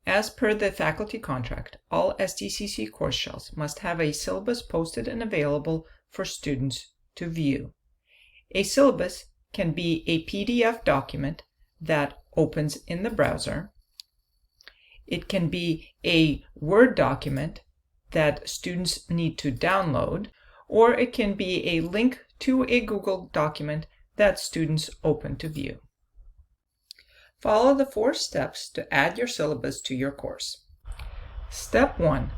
As per the faculty contract, all STCC course shells must have a syllabus posted and available for students to view. A syllabus can be a PDF document that opens in the browser. It can be a Word document that students need to download, or it can be a link to a Google document that students open to view. Follow the 4 steps to add your syllabus to your course. Step 1.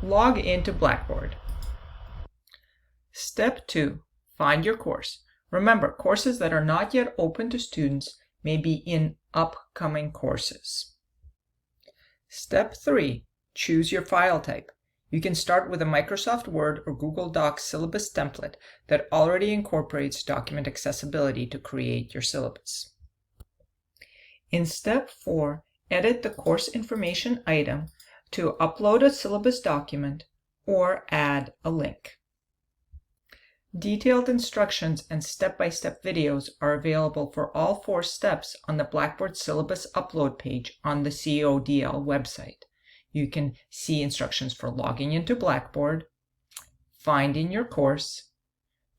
Log into Blackboard. Step 2. Find your course. Remember, courses that are not yet open to students may be in upcoming courses. Step 3. Choose your file type. You can start with a Microsoft Word or Google Docs syllabus template that already incorporates document accessibility to create your syllabus. In Step 4, edit the course information item to upload a syllabus document or add a link. Detailed instructions and step-by-step videos are available for all 4 steps on the Blackboard Syllabus Upload page on the CODL website. You can see instructions for logging into Blackboard, finding your course,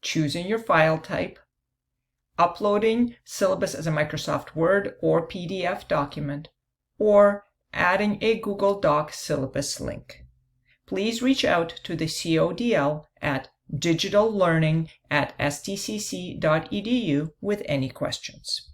choosing your file type, uploading syllabus as a Microsoft Word or PDF document, or adding a Google Docs syllabus link. Please reach out to the CODL at digitallearning@stcc.edu with any questions.